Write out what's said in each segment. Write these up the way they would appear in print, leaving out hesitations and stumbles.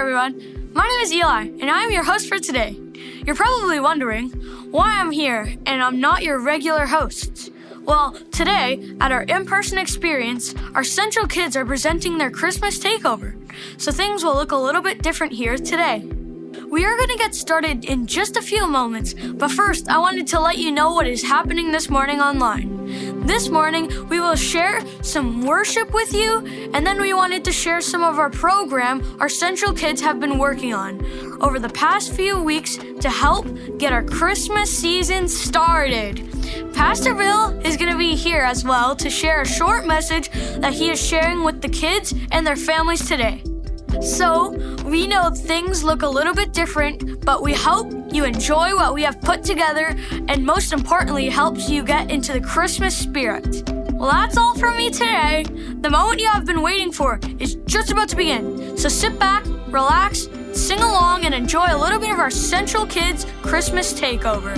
everyone. My name is Eli, and I am your host for today. You're probably wondering why I'm here and I'm not your regular host. Well, today, at our in-person experience, our Central Kids are presenting their Christmas takeover, so things will look a little bit different here today. We are going to get started in just a few moments, but first, I wanted to let you know what is happening this morning online. This morning, we will share some worship with you, and then we wanted to share some of our program our Central Kids have been working on over the past few weeks to help get our Christmas season started. Pastor Bill is going to be here as well to share a short message that he is sharing with the kids and their families today. So, we know things look a little bit different, but we hope you enjoy what we have put together, and most importantly, helps you get into the Christmas spirit. Well, that's all from me today. The moment you have been waiting for is just about to begin. So sit back, relax, sing along, and enjoy a little bit of our Central Kids Christmas takeover.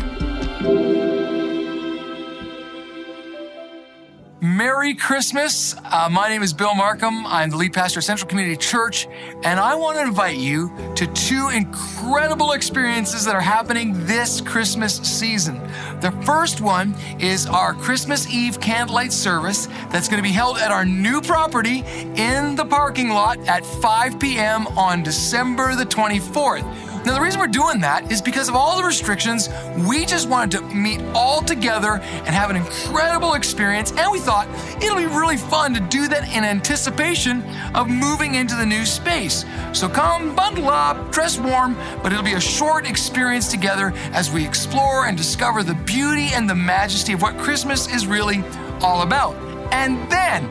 Merry Christmas. My name is Bill Markham. I'm the lead pastor of Central Community Church, and I want to invite you to two incredible experiences that are happening this Christmas season. The first one is our Christmas Eve candlelight service that's going to be held at our new property in the parking lot at 5 p.m. on December the 24th. Now, the reason we're doing that is because of all the restrictions. We just wanted to meet all together and have an incredible experience, and we thought it'll be really fun to do that in anticipation of moving into the new space. So come bundle up, dress warm, but it'll be a short experience together as we explore and discover the beauty and the majesty of what Christmas is really all about. And then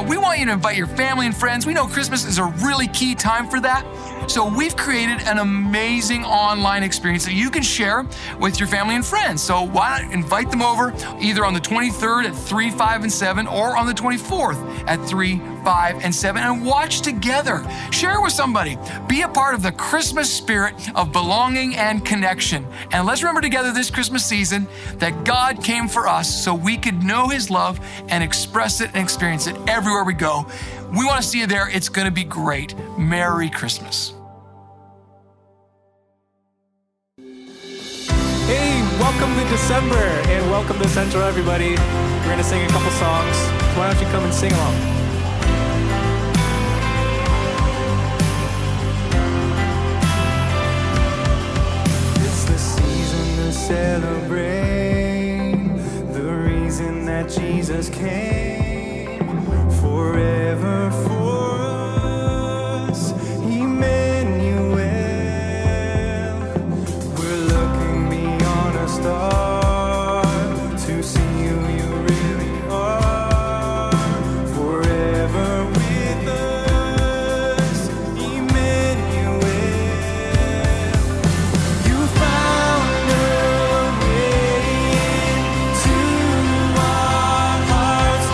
we want you to invite your family and friends. We know Christmas is a really key time for that. So we've created an amazing online experience that you can share with your family and friends. So why not invite them over either on the 23rd at 3, 5, and 7 or on the 24th at 3, 5, and 7 and watch together. Share with somebody. Be a part of the Christmas spirit of belonging and connection. And let's remember together this Christmas season that God came for us so we could know His love and express it and experience it everywhere we go. We want to see you there. It's going to be great. Merry Christmas. Hey, welcome to December and welcome to Central, everybody. We're going to sing a couple songs. Why don't you come and sing along? It's the season to celebrate the reason that Jesus came. Forever for us, Emmanuel. We're looking beyond a star to see who you really are. Forever with us, Emmanuel. You found a way to our hearts.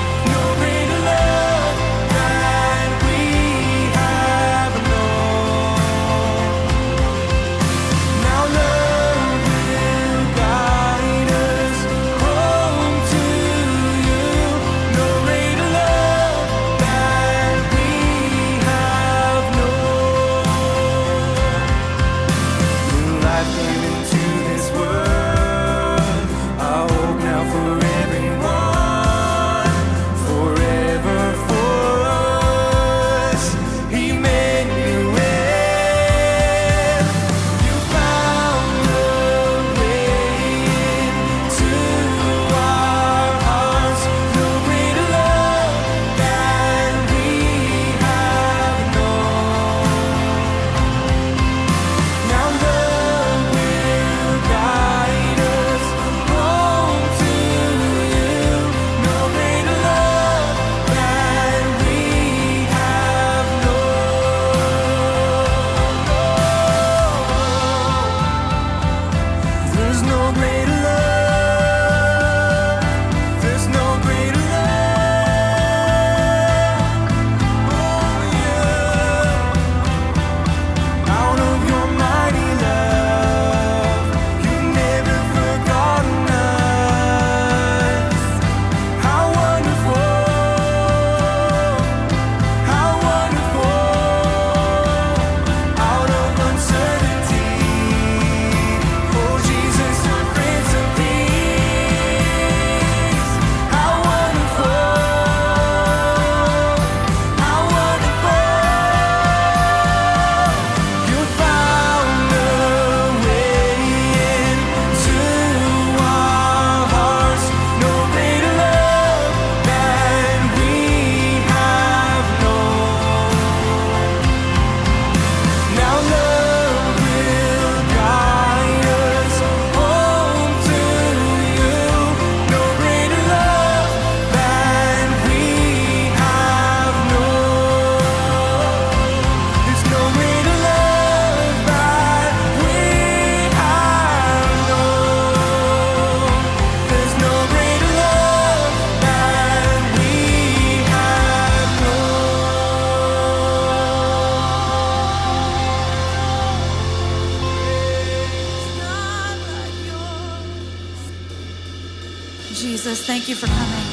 Jesus. Thank you for coming.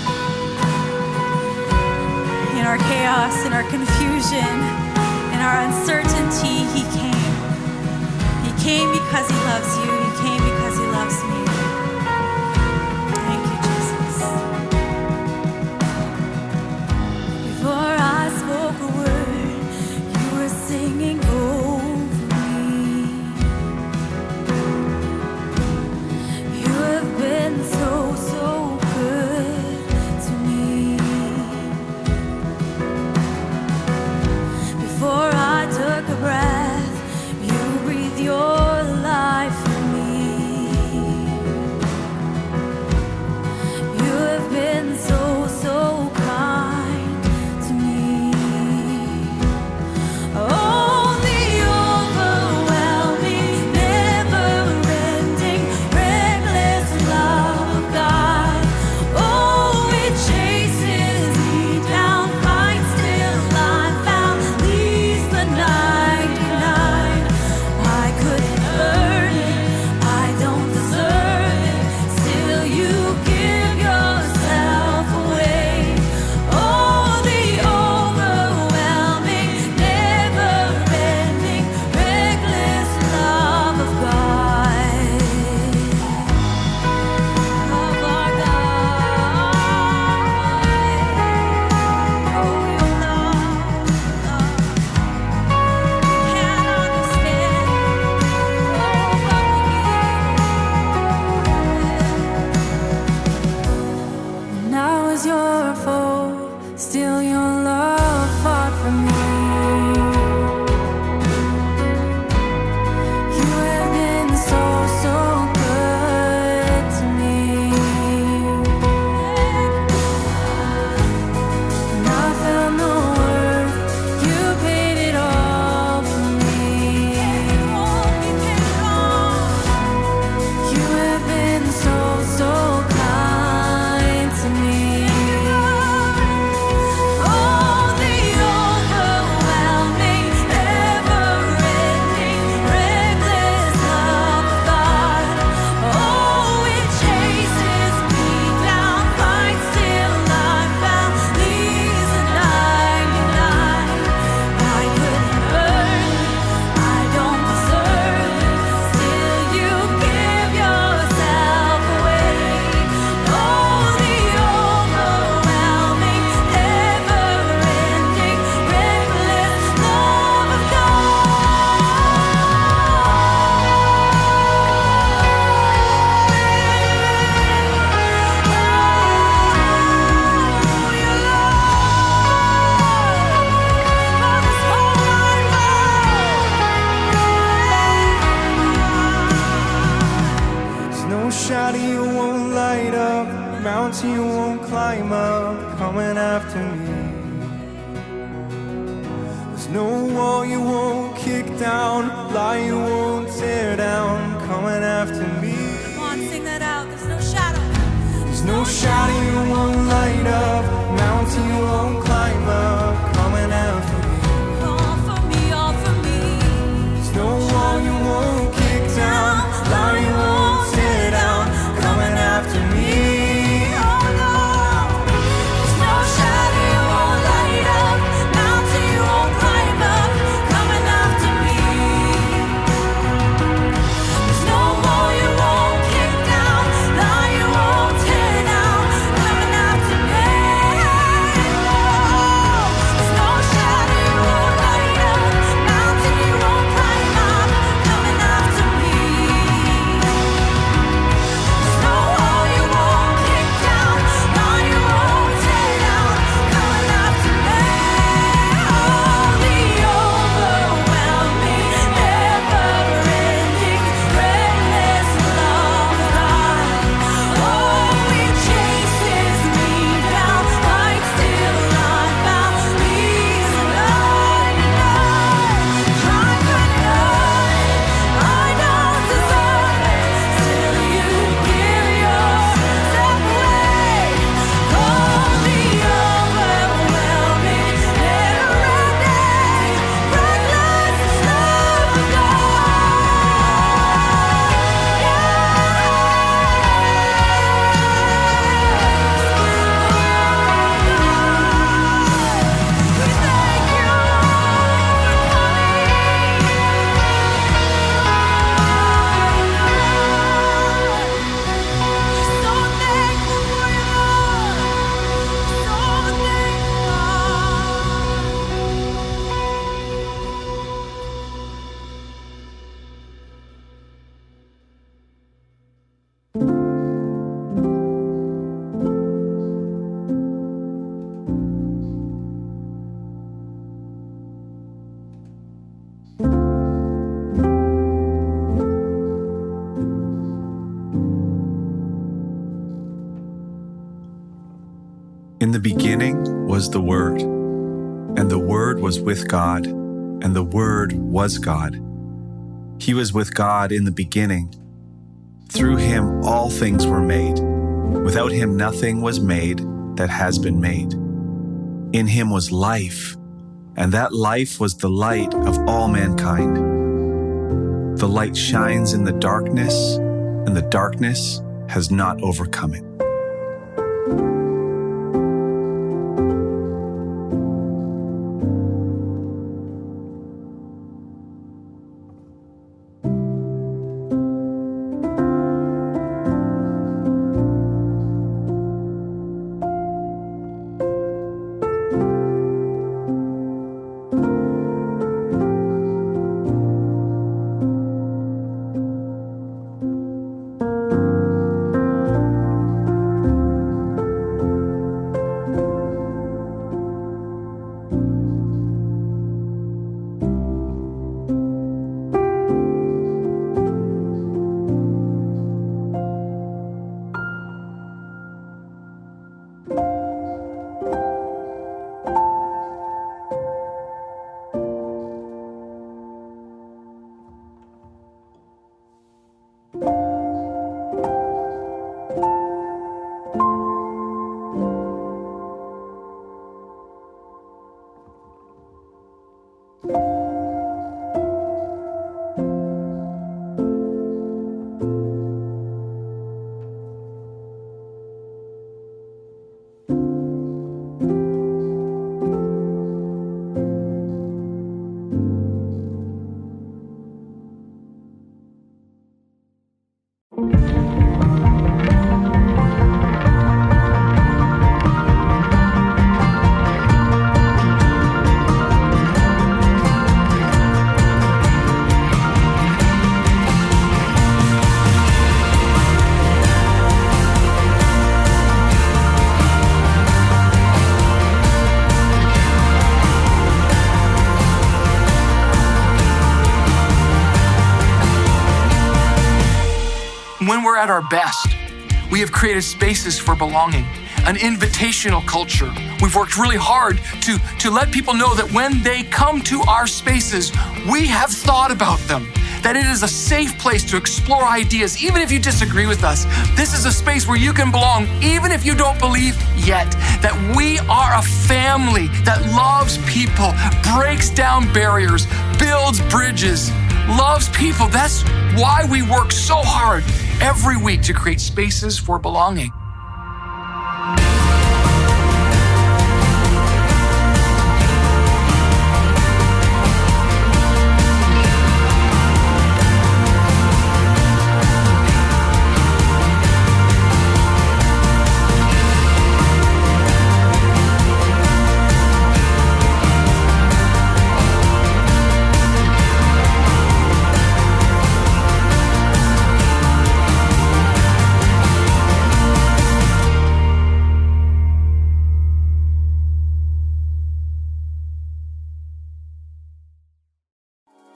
In our chaos, in our confusion, in our uncertainty, He came. He came because He loves you. He came because He loves me. Thank you, Jesus. Before I spoke a word, you were singing over me. You have been so good to me. Before I took a breath, you breathed your life in me. You have been so kind to me. Oh, the overwhelming, never-ending, reckless love of God. Oh, it chases me down, fights till I'm found, leaves the 99. I couldn't earn it, I don't deserve it, still you give yourself away. Oh, the overwhelming, never-ending, reckless love of God. Of our God. Oh, your love, can't understand. When I was your foe, still your love fought for me. You have been so good to me. When I felt no worth, you paid it all for me. You have been so kind to me. Oh, the overwhelming, never-ending, reckless love of God. Oh, it chases me down, fights till I'm found, leaves the 99. I couldn't earn it, I don't deserve it, still you give yourself away. Oh, the overwhelming, never-ending, reckless love of There's no shadow you won't light up, mountain you won't climb up, coming after me. There's no wall you won't kick down, lie you won't tear down, coming after me. Come on, sing that out. There's no shadow. There's no shadow you won't light up, mountain you won't climb up, coming after me. All for me, all for me. There's no wall you won't kick down, lie you won't tear down, coming after me. Oh no, there's no shadow you won't light up, mountain you won't climb up, coming after me. There's no wall you won't kick down, lie you won't tear down, coming after me. beginning was the Word, and the Word was with God, and the Word was God. He was with God in the beginning. Through him all things were made. Without him nothing was made that has been made. In him was life, and that life was the light of all mankind. The light shines in the darkness, and the darkness has not overcome it. When we're at our best, we have created spaces for belonging, an invitational culture. We've worked really hard to let people know that when they come to our spaces, we have thought about them, that it is a safe place to explore ideas, even if you disagree with us. This is a space where you can belong, even if you don't believe yet, that we are a family that loves people, breaks down barriers, builds bridges, loves people. That's why we work so hard every week to create spaces for belonging.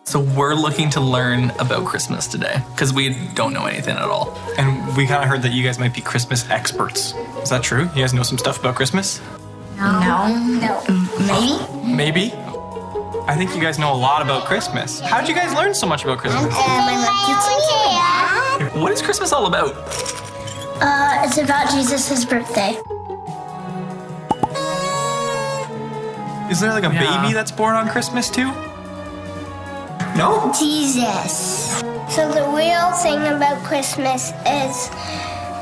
So we're looking to learn about Christmas today because we don't know anything at all. And we kind of heard that you guys might be Christmas experts. Is that true? You guys know some stuff about Christmas? No. Maybe? Maybe? I think you guys know a lot about Christmas. How did you guys learn so much about Christmas? What is Christmas all about? It's about Jesus' birthday. Is there like a baby that's born on Christmas too? No? Jesus. So the real thing about Christmas is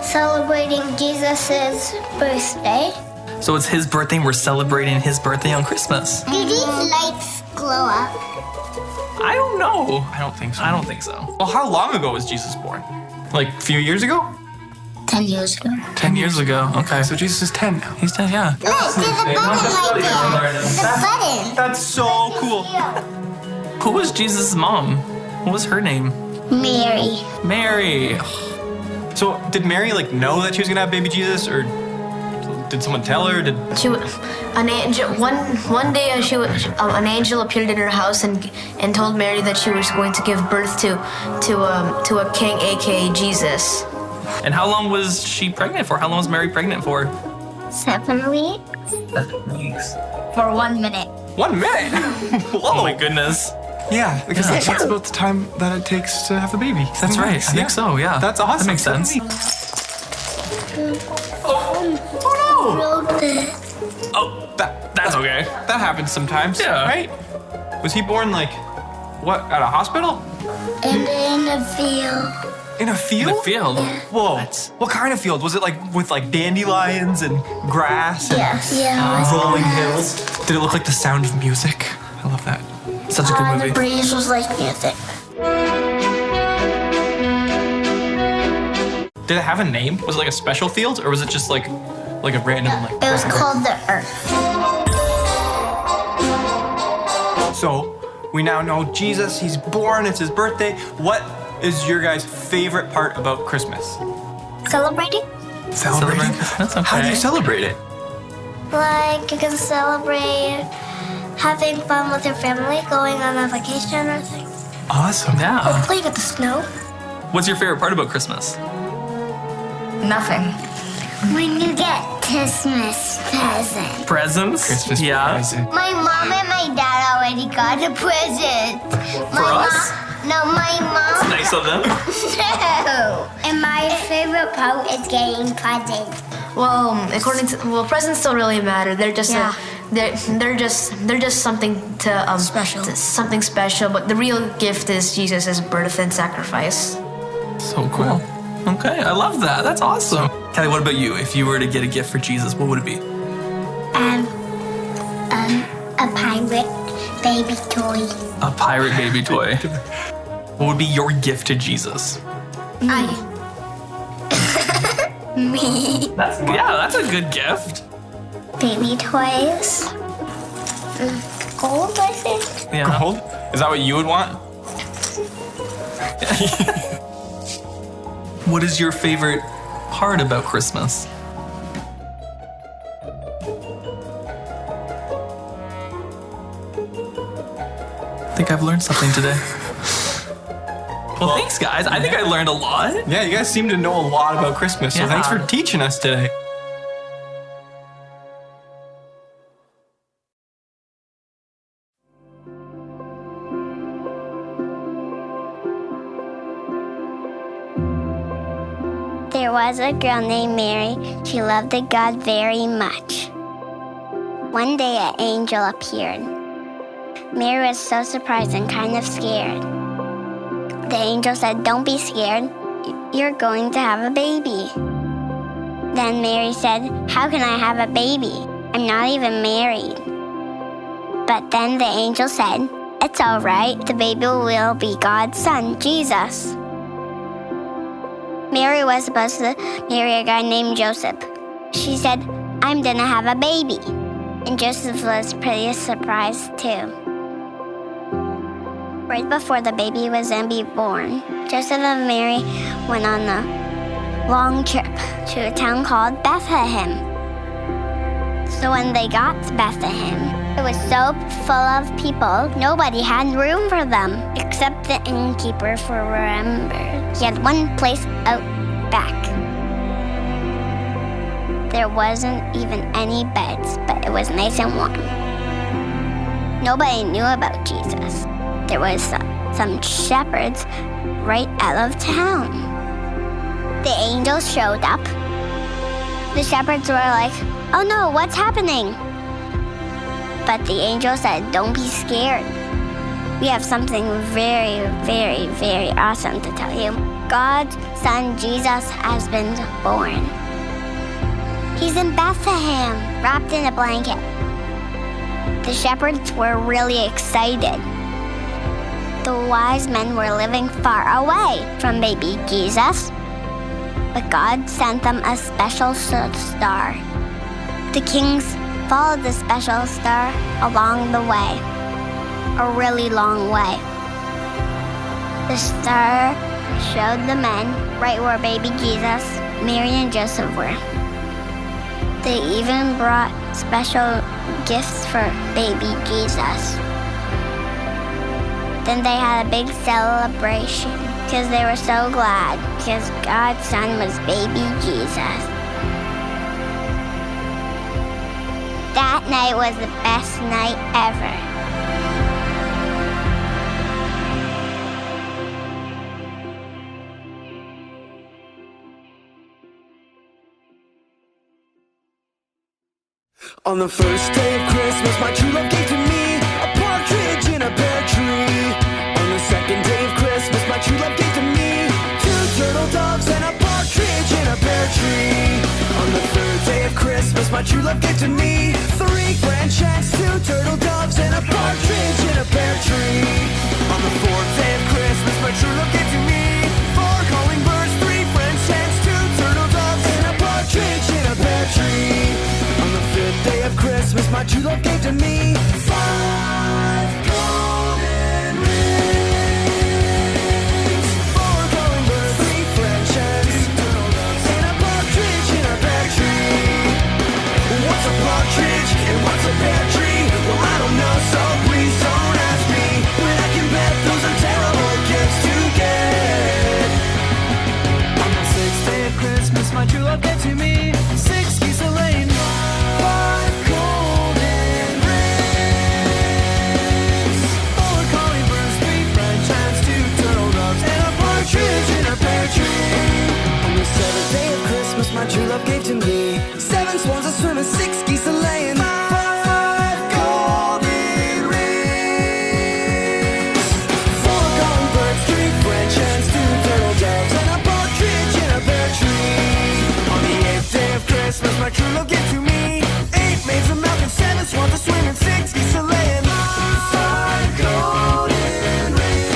celebrating Jesus' birthday. So it's his birthday and we're celebrating his birthday on Christmas. Do these lights glow up? I don't know. I don't think so. I don't think so. Well, how long ago was Jesus born? Like a few years ago? 10 years ago. 10 years ago. Okay. So Jesus is 10 now. He's 10, yeah. Look, there's a button right there. The button. That's so cool. Who was Jesus' mom? What was her name? Mary. Mary. So did Mary like know that she was gonna have baby Jesus, or did someone tell her? An angel one day an angel appeared in her house and told Mary that she was going to give birth to a king, aka Jesus. And how long was she pregnant for? How long was Mary pregnant for? 7 weeks. 7 weeks. For 1 minute. 1 minute? Whoa. Oh my goodness. Yeah, because that's about the time that it takes to have a baby. That's right. I think so, yeah. That's awesome. That makes sense. Oh, that's okay. That happens sometimes, Yeah. right? Was he born like, what, at a hospital? And in a field. In a field? In the field. Whoa. What kind of field? Was it like with like dandelions and grass and Yeah. rolling hills? Did it look like The Sound of Music? I love that. Such a good The movie. breeze was like music. Did it have a name? Was it like a special field, or was it just like a random like? It was called the Earth. So we now know Jesus. He's born. It's his birthday. What is your guys' favorite part about Christmas? Celebrating? Celebrating. That's okay. How do you celebrate it? Like, you can celebrate having fun with your family, going on a vacation or things. Awesome. Or Yeah. playing with the snow. What's your favorite part about Christmas? Nothing. When you get Christmas present. Presents? Christmas Yeah. present. My mom and my dad already got a present. For us? No, my mom. Nice of them. No. And my favorite part is getting presents. Well, presents don't really matter. They're just they're just something to Special. something special. But the real gift is Jesus' birth and sacrifice. So cool. Okay, I love that. That's awesome. Kelly, what about you? If you were to get a gift for Jesus, what would it be? A pirate baby toy. A pirate baby toy. What would be your gift to Jesus? Me. That's a good gift. Baby toys. Gold, I think. Yeah. Gold? Is that what you would want? What is your favorite part about Christmas? I think I've learned something today. Well, thanks, guys. I think I learned a lot. Yeah, you guys seem to know a lot about Christmas, so Yeah. thanks for teaching us today. There was a girl named Mary. She loved God very much. One day, an angel appeared. Mary was so surprised and kind of scared. The angel said, "Don't be scared. You're going to have a baby." Then Mary said, "How can I have a baby? I'm not even married." But then the angel said, "It's all right. The baby will be God's son, Jesus." Mary was supposed to marry a guy named Joseph. She said, "I'm gonna have a baby." And Joseph was pretty surprised too. Right before the baby was gonna be born, Joseph and Mary went on a long trip to a town called Bethlehem. So when they got to Bethlehem, it was so full of people, nobody had room for them, except the innkeeper for remember. He had one place out back. There wasn't even any beds, but it was nice and warm. Nobody knew about Jesus. There was some shepherds right out of town. The angels showed up. The shepherds were like, "Oh no, what's happening?" But the angel said, "Don't be scared. We have something very, very, very awesome to tell you. God's son Jesus has been born. He's in Bethlehem, wrapped in a blanket." The shepherds were really excited. The wise men were living far away from baby Jesus, but God sent them a special star. The kings followed the special star along the way, a really long way. The star showed the men right where baby Jesus, Mary, and Joseph were. They even brought special gifts for baby Jesus. Then they had a big celebration because they were so glad because God's son was baby Jesus. night was the best night ever. On the first day of Christmas, my true love gave to me a partridge in a pear tree. On the second day of Christmas, my true love gave to me 2 turtle doves and a partridge in a pear tree. On the third day of Christmas, my true love gave to me 3 French hens, 2 turtle doves and a partridge in a pear tree. On the fourth day of Christmas, my true love gave to me 4 calling birds, 3 French hens, 2 turtle doves and a partridge in a pear tree. On the fifth day of Christmas, my true love gave to me 5 golden rings, 4 calling birds, 3 French hens, 2 turtle doves and a partridge in a pear tree. What's a partridge and what's a pear tree? Well, I don't know, so please don't ask me. But I can bet those are terrible gifts to get. On the sixth day of Christmas, my true love gave to me 6 geese a laying, 5 golden rings, 4 calling birds, 3 French hens, 2 turtle doves and a partridge in a pear tree. On the seventh day of Christmas, my true love gave to me 7 swans a swimming, 6 geese a laying, 5 golden rings, 4 calling birds, 3 French hens, 2 turtle doves and a partridge in a pear tree. On the eighth day of Christmas, my true love gave to me 8 maids of milk and 7 swans a swimming, 6 geese a laying, 5 golden rings,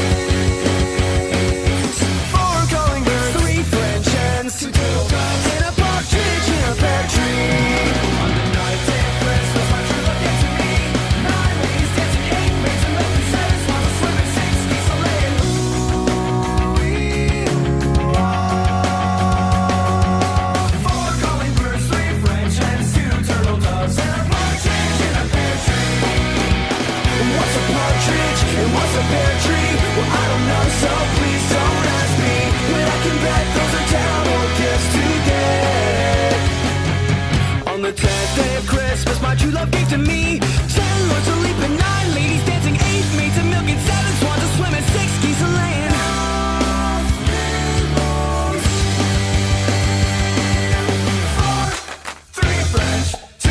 4 calling birds, 3 French hens, 2 turtle doves and a partridge in a pear tree. On the ninth day of Christmas, my true love gave to me 9 ladies dancing, 8 maids of milk and 7 swans a swimming, 6 geese a laying. Ooh-wee, ooh-ah. 4 calling birds, 3 French hens, 2 turtle doves and a partridge in a pear tree. What's a partridge and what's a pear tree? Well, I don't know, so please don't ask me. But I can bet those are terrible gifts to get. On the 10th day of Christmas, my true love gave to me 10 lords a leaping, 9 ladies dancing, 8 maids of milk and 7 swans a swimming, 6 geese a laying. 4, 3 French, 2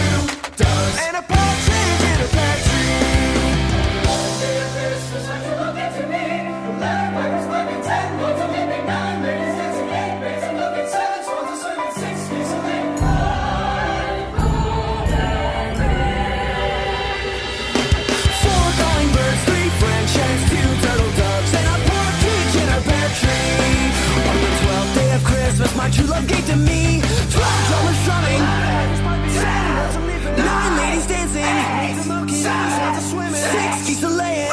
doves and a partridge in a pear tree. On the day of Christmas, my true love gave to me 11 pipers piping, 10 lords a leaping, 9 ladies dancing, 8 maids of milk and 7 swans a swimming, 6 geese a laying. 5 golden rings, 4 calling birds, 3 French hens, 2 turtle doves and a partridge in a pear tree. On the 12th day of Christmas, my true love gave to me 12 drummers drumming, 9 ladies dancing, 7 swans a swimming, 6 geese a laying.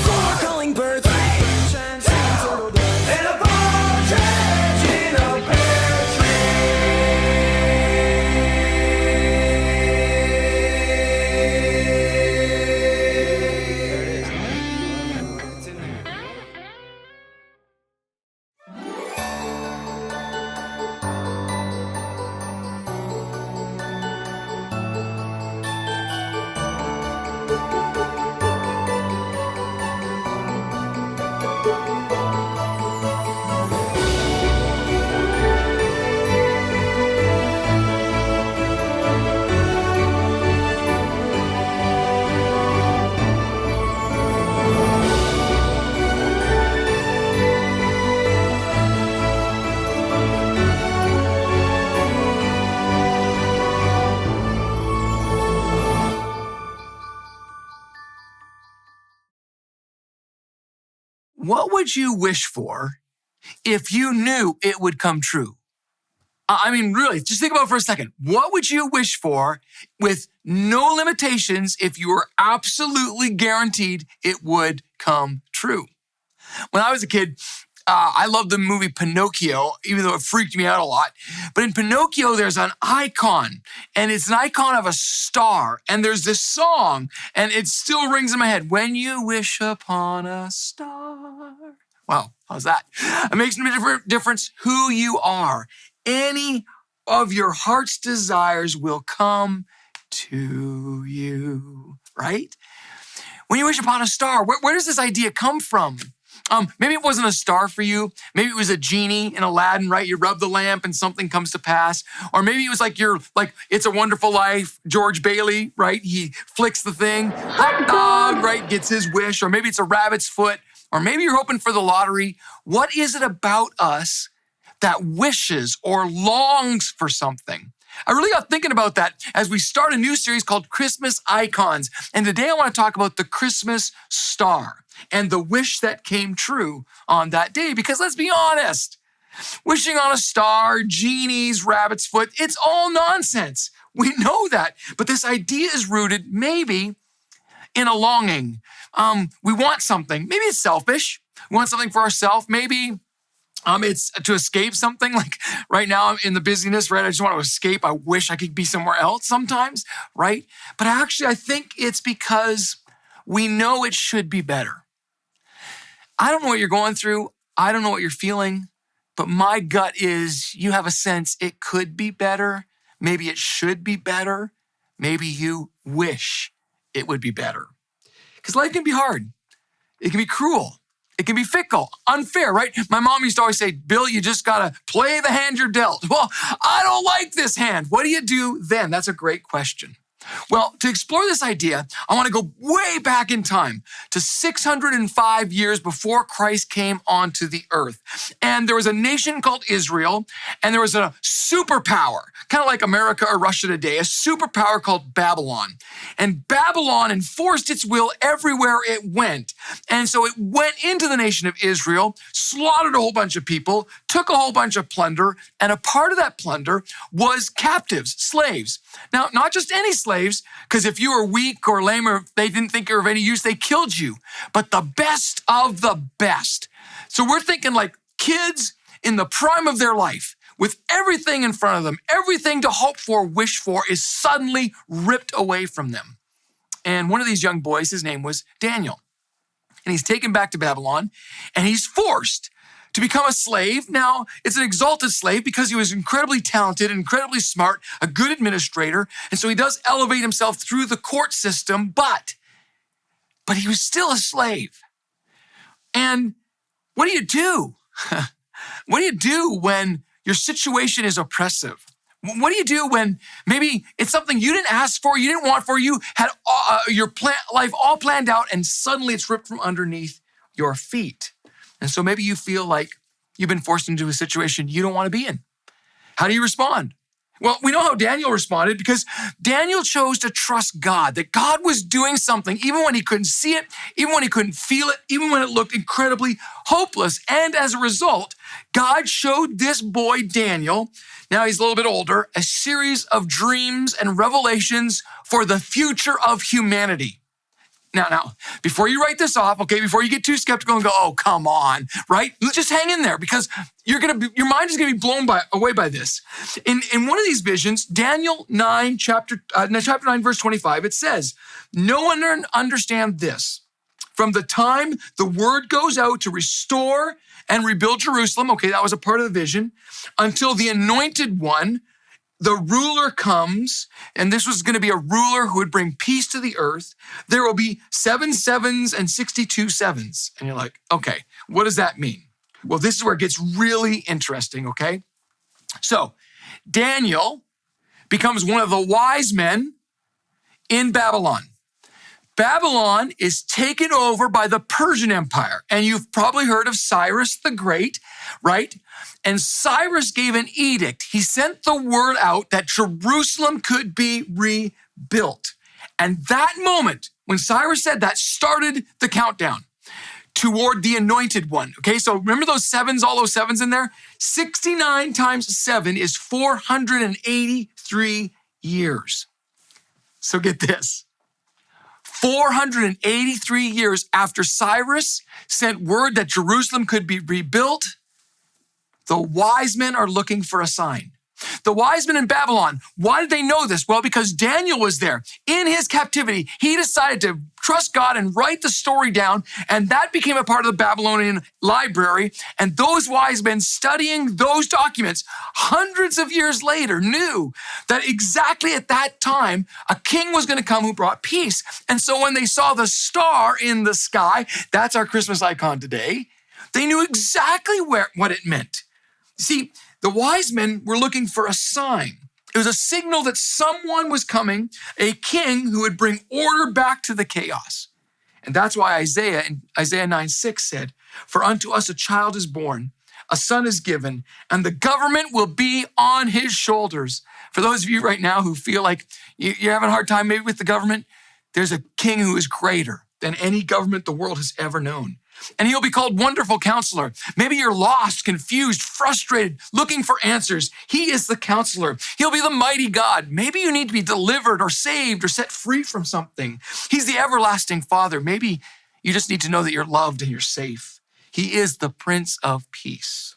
4 calling birds, 3 French hens, 2 turtle doves and a partridge in a pear What would you wish for if you knew it would come true? I mean, really, just think about it for a second. What would you wish for with no limitations if you were absolutely guaranteed it would come true? When I was a kid, I loved the movie Pinocchio, even though it freaked me out a lot. But in Pinocchio, there's an icon, and it's an icon of a star. And there's this song, and it still rings in my head. When you wish upon a star. Wow, how's that? It makes no difference who you are. any of your heart's desires will come to you, right? When you wish upon a star, where does this idea come from? Maybe it wasn't a star for you. Maybe it was a genie in Aladdin, right? You rub the lamp and something comes to pass. Or maybe it was like It's a Wonderful Life, George Bailey, right? He flicks the thing, hot dog, right? Gets his wish. Or maybe it's a rabbit's foot. Or maybe you're hoping for the lottery. What is it about us that wishes or longs for something? I really got thinking about that as we start a new series called Christmas Icons. And today I want to talk about the Christmas star and the wish that came true on that day. Because let's be honest, wishing on a star, genies, rabbit's foot, it's all nonsense. We know that. But this idea is rooted maybe in a longing. We want something. Maybe it's selfish. We want something for ourselves. Maybe it's to escape something. Like right now I'm in the busyness, right? I just want to escape. I wish I could be somewhere else sometimes, right? But actually, I think it's because we know it should be better. I don't know what you're going through. I don't know what you're feeling, but my gut is you have a sense it could be better. Maybe it should be better. Maybe you wish it would be better. Because life can be hard. It can be cruel. It can be fickle, unfair, right? My mom used to always say, Bill, you just got to play the hand you're dealt. Well, I don't like this hand. What do you do then? That's a great question. Well, to explore this idea, I want to go way back in time to 605 years before Christ came onto the earth. And there was a nation called Israel, and there was a superpower, kind of like America or Russia today, a superpower called Babylon. And Babylon enforced its will everywhere it went. And so it went into the nation of Israel, slaughtered a whole bunch of people, took a whole bunch of plunder, and a part of that plunder was captives, slaves. Now, not just any slaves, because if you were weak or lame or they didn't think you were of any use, they killed you. But the best of the best. So we're thinking like kids in the prime of their life with everything in front of them, everything to hope for, wish for is suddenly ripped away from them. And one of these young boys, his name was Daniel. And he's taken back to Babylon and he's forced to become a slave. Now, it's an exalted slave because he was incredibly talented, incredibly smart, a good administrator. And so he does elevate himself through the court system, but he was still a slave. And what do you do? What do you do when your situation is oppressive? What do you do when maybe it's something you didn't ask for, you didn't want for, you had your life all planned out, and suddenly it's ripped from underneath your feet? And so maybe you feel like you've been forced into a situation you don't want to be in. How do you respond? Well, we know how Daniel responded because Daniel chose to trust God, that God was doing something even when he couldn't see it, even when he couldn't feel it, even when it looked incredibly hopeless. And as a result, God showed this boy, Daniel, now he's a little bit older, a series of dreams and revelations for the future of humanity. Now, before you write this off, okay, before you get too skeptical and go, oh, come on, right? Just hang in there because your mind is going to be blown away by this. In one of these visions, Daniel 9, chapter 9, verse 25, it says, no one understand this. From the time the word goes out to restore and rebuild Jerusalem, okay, that was a part of the vision, until the anointed one, the ruler comes, and this was going to be a ruler who would bring peace to the earth. There will be 7 sevens and 62 sevens. And you're like, okay, what does that mean? Well, this is where it gets really interesting, okay? So Daniel becomes one of the wise men in Babylon. Babylon is taken over by the Persian Empire. And you've probably heard of Cyrus the Great, right? And Cyrus gave an edict. He sent the word out that Jerusalem could be rebuilt. And that moment, when Cyrus said that, started the countdown toward the anointed one. Okay, so remember those sevens, all those sevens in there? 69 times 7 is 483 years. So get this. 483 years after Cyrus sent word that Jerusalem could be rebuilt, the wise men are looking for a sign. The wise men in Babylon, why did they know this? Well, because Daniel was there. In his captivity, he decided to trust God and write the story down, and that became a part of the Babylonian library. And those wise men studying those documents hundreds of years later knew that exactly at that time, a king was going to come who brought peace. And so when they saw the star in the sky, that's our Christmas icon today, they knew exactly what it meant. See, the wise men were looking for a sign. It was a signal that someone was coming, a king who would bring order back to the chaos. And that's why Isaiah in Isaiah 9:6 said, "For unto us a child is born, a son is given, and the government will be on his shoulders." For those of you right now who feel like you're having a hard time maybe with the government, there's a king who is greater than any government the world has ever known. And he'll be called Wonderful Counselor. Maybe you're lost, confused, frustrated, looking for answers. He is the counselor. He'll be the mighty God. Maybe you need to be delivered or saved or set free from something. He's the everlasting Father. Maybe you just need to know that you're loved and you're safe. He is the Prince of Peace.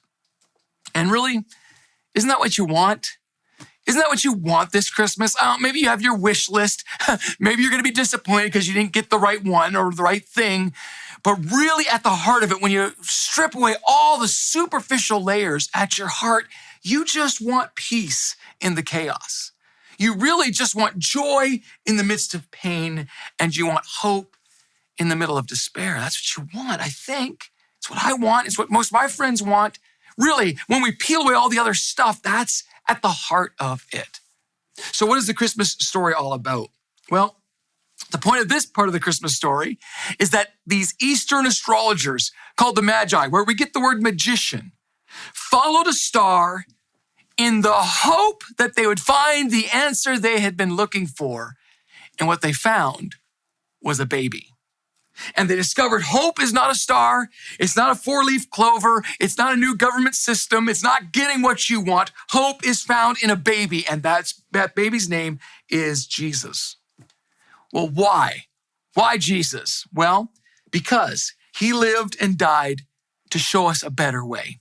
And really, isn't that what you want? Isn't that what you want this Christmas? Maybe you have your wish list. Maybe you're going to be disappointed because you didn't get the right one or the right thing. But really at the heart of it, when you strip away all the superficial layers at your heart, you just want peace in the chaos. You really just want joy in the midst of pain, and you want hope in the middle of despair. That's what you want, I think. It's what I want. It's what most of my friends want. Really, when we peel away all the other stuff, that's at the heart of it. So what is the Christmas story all about? Well, the point of this part of the Christmas story is that these Eastern astrologers called the Magi, where we get the word magician, followed a star in the hope that they would find the answer they had been looking for. And what they found was a baby. And they discovered hope is not a star. It's not a four-leaf clover. It's not a new government system. It's not getting what you want. Hope is found in a baby, and that baby's name is Jesus. Well, why? Why Jesus? Well, because he lived and died to show us a better way,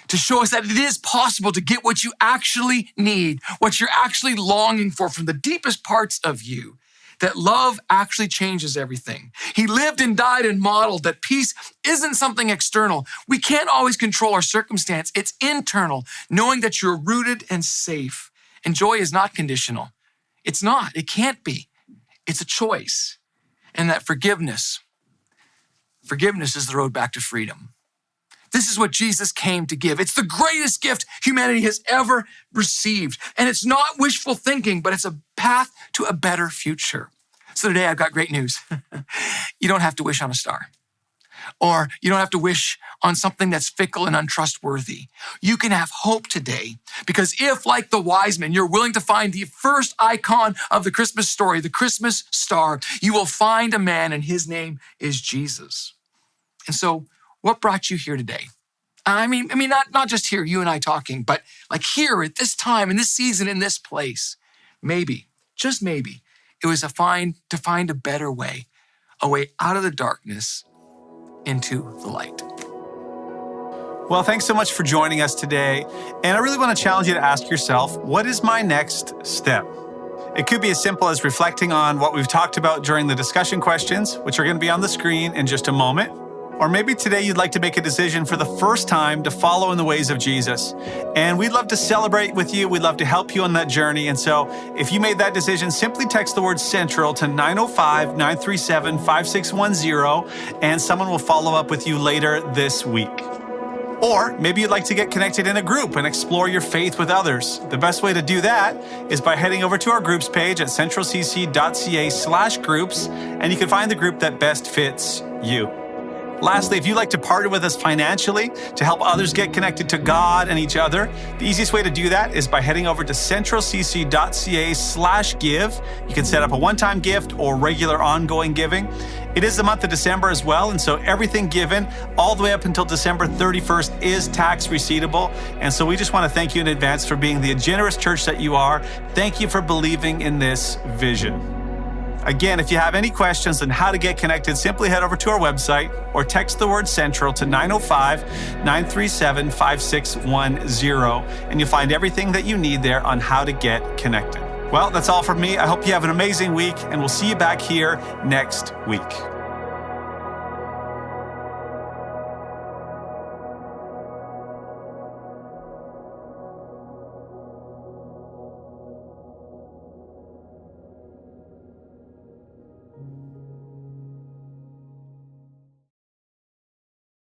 to show us that it is possible to get what you actually need, what you're actually longing for from the deepest parts of you, that love actually changes everything. He lived and died and modeled that peace isn't something external. We can't always control our circumstance. It's internal, knowing that you're rooted and safe. And joy is not conditional. It's not. It can't be. It's a choice. And that forgiveness is the road back to freedom. This is what Jesus came to give. It's the greatest gift humanity has ever received. And it's not wishful thinking, but it's a path to a better future. So today I've got great news. You don't have to wish on a star. Or you don't have to wish on something that's fickle and untrustworthy. You can have hope today, because if, like the wise men, you're willing to find the first icon of the Christmas story, the Christmas star, you will find a man, and his name is Jesus. And so what brought you here today? I mean, not just here, you and I talking, but like here at this time, in this season, in this place. Maybe, just maybe, it was to find a better way, a way out of the darkness into the light. Well, thanks so much for joining us today. And I really want to challenge you to ask yourself, what is my next step? It could be as simple as reflecting on what we've talked about during the discussion questions, which are going to be on the screen in just a moment. Or maybe today you'd like to make a decision for the first time to follow in the ways of Jesus. And we'd love to celebrate with you. We'd love to help you on that journey. And so if you made that decision, simply text the word Central to 905-937-5610, and someone will follow up with you later this week. Or maybe you'd like to get connected in a group and explore your faith with others. The best way to do that is by heading over to our groups page at centralcc.ca/groups, and you can find the group that best fits you. Lastly, if you'd like to partner with us financially to help others get connected to God and each other, the easiest way to do that is by heading over to centralcc.ca/give. You can set up a one-time gift or regular ongoing giving. It is the month of December as well, and so everything given all the way up until December 31st is tax receivable. And so we just want to thank you in advance for being the generous church that you are. Thank you for believing in this vision. Again, if you have any questions on how to get connected, simply head over to our website or text the word Central to 905-937-5610, and you'll find everything that you need there on how to get connected. Well, that's all from me. I hope you have an amazing week, and we'll see you back here next week.